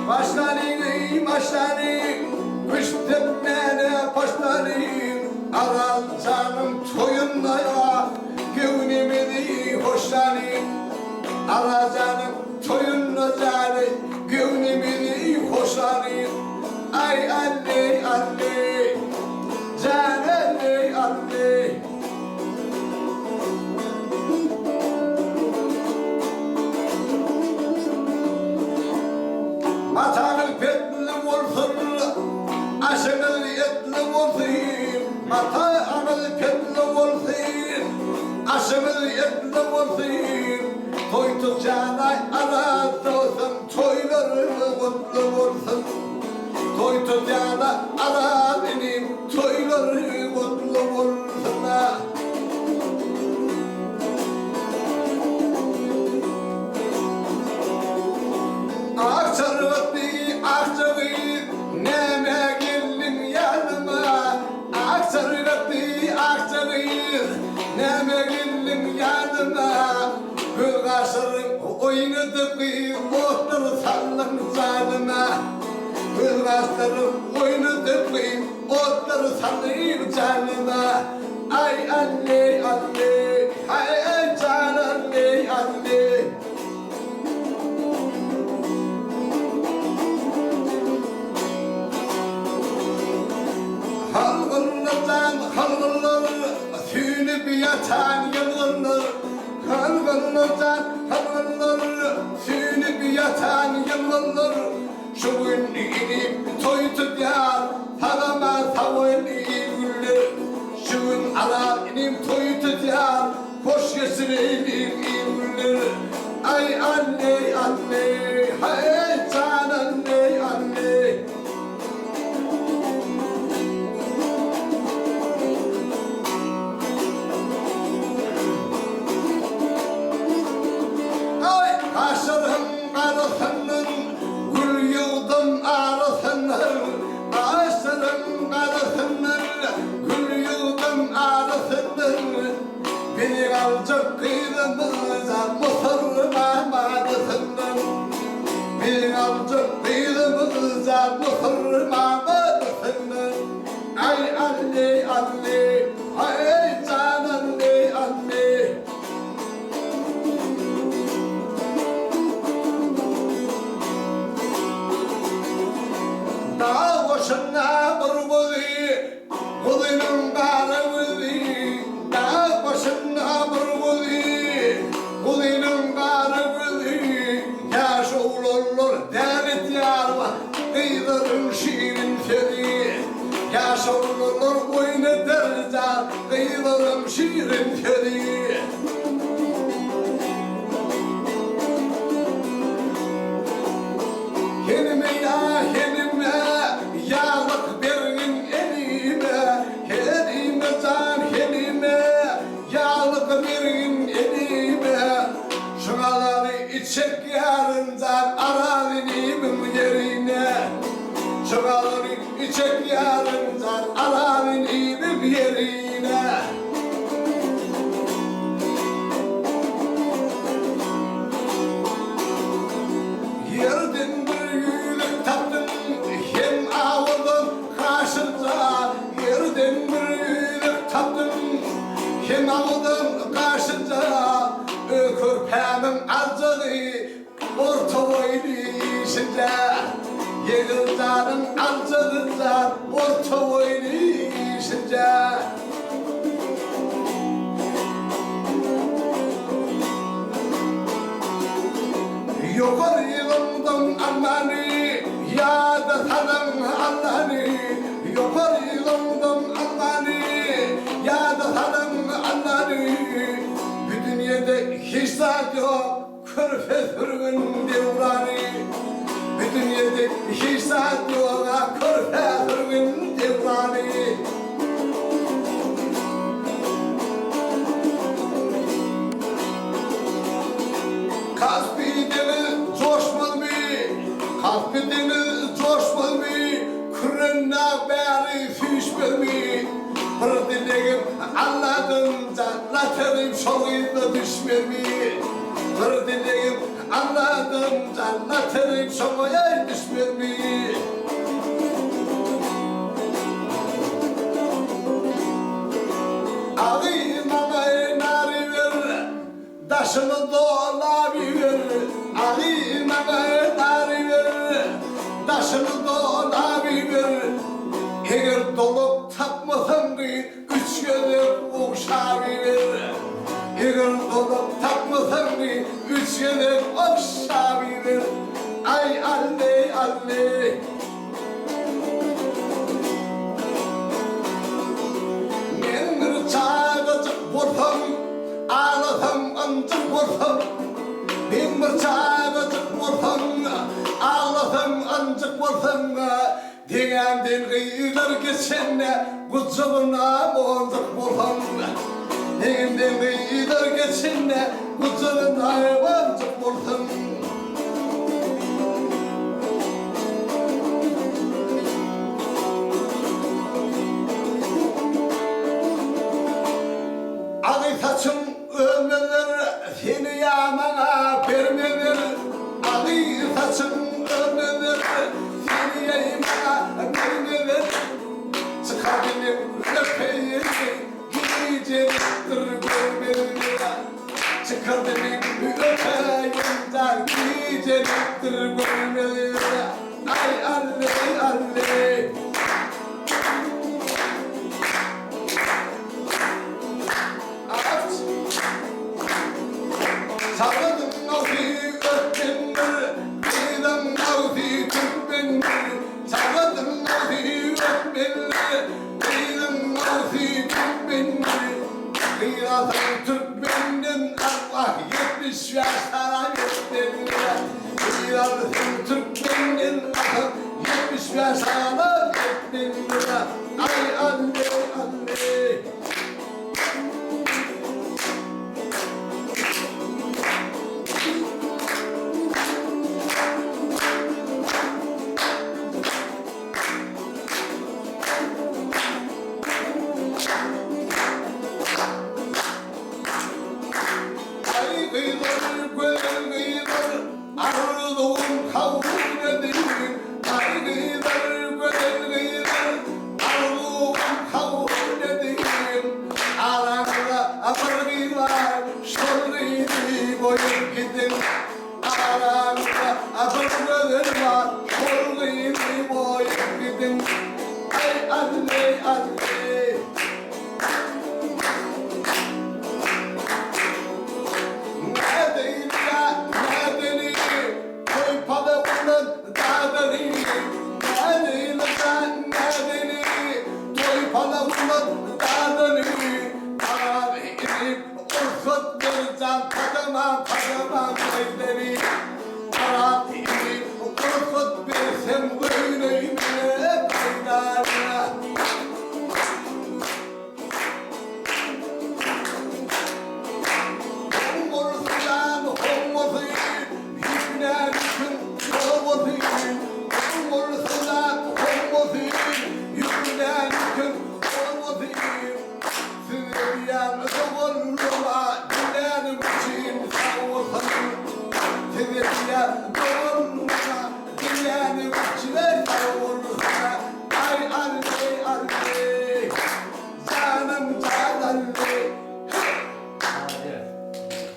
Başlarım, başlarım, kıştırmene başlarım. Aral canım toyunlara, gönlümü hoşlarım. Aral canım toyunlara, gönlümü hoşlarım. Ay anne, anne, can anne, anne. Matanın petli olsun, aşının etli olsun. Matanın petli olsun, aşının etli olsun. Toyduk canay arada olsun, toylarımı mutlu olsun. Toyduk canay arada benim, toylarımı mutlu olsun. Akçağı neme gelin yanıma. Akçağı neme gelin yanıma. Gül kaşlarım oynadı bir otur sallan canıma. Gül kaşlarım oynadı bir otur sallan canıma. Ay anne anne, ay can anne anne. Halgınlar, sünüp yatan yılgınlar. Halgınlar, sünüp yatan yılgınlar. Şu gün inip toytup yar, salama savun güller. Şu gün ala inip toytup yar, hoş geçireyim güller. Ay anne anne, hay can anne anne. Aşırım arasının, gül yıldım arasının. Aşırım arasının, gül yıldım arasının. Beni alacak kıydımıza mısır mamadısından. Beni alacak kıydımıza mısır mamadısından. Ay anne anne, ay can anne anne. Dağ başına vurmadı, kulunun karımızı. Dağ başına vurmadı, kulunun karımızı. Yaş oğlanlar devlet yarma, kıyıların şiirin feri. Yaş oğlanlar oynatırca, kıyıların şiirin feri. Henime ya henime, yağlık verin elime. Henime can henime, yağlık verin elime. Şunaları içecek yarıncan aravinimin yerine. Şunaları içecek yarıncan aravinimin yerine. Yerden bir yüylük taptım, hem ağırdım karşınca. Yerden bir yüylük taptım, hem ağırdım karşınca. Körpeğimin acılı, orta boylu işince. Yığılcanın acılınca, orta boylu işince. Yukarı yılımdım Allah'ını, ya da sanım Allah'ını. Yukarı yılımdım Allah'ını, ya da sanım Allah'ını. Bu dünyada hiç zat yok, körfezürgün devranı. Bu dünyada hiç zat yok, körfezürgün devranı. Kasbi deniz coşmalı mı? Kasbi deniz coşmalı mı? Kırına beri fişmeli mi? Bir dileğim Allah'ın cennetinin şoğuyla düşmeli mi? Bir dileğim anladım cennetin şomaya düşmür mi? Ağıyla nari ver, daşını dola ver. Ağıyla nari ver, daşını dola ver. Eğer dolup tapmasam ki üç gözüm okşayıver. Eğer dolup tapmasam ki üç gözüm okşayıver. Ay anne anne. Men bir çağıcık bolsam, ağlasam ancak bolsam. Men bir çağıcık bolsam, ağlasam ancak bolsam. Degenden gıylar geçenne kucağına boncuk bolsam. Degenden gıylar geçenne kucağına boncuk bolsam. Ağay saçım ömürler seni yamana vermeler. Ağay saçım ömürler seni yamana vermeler. Çıkar benim öpeyim giyecektir görmeler. Çıkar benim öpeyim giyecektir görmeler. Ay anne anne. Sarıdım ağzı öpmenler, kıydım ağzı tüpmenler. Sarıdım ağzı öpmenler, kıydım ağzı tüpmenler. Kıyasın Türkmenden Allah 70 yaşlara yetmenler. Kıyasın Türkmenden Allah 70 yaşlara yetmenler. Ay anne anne. Ay anne anne. Yeah.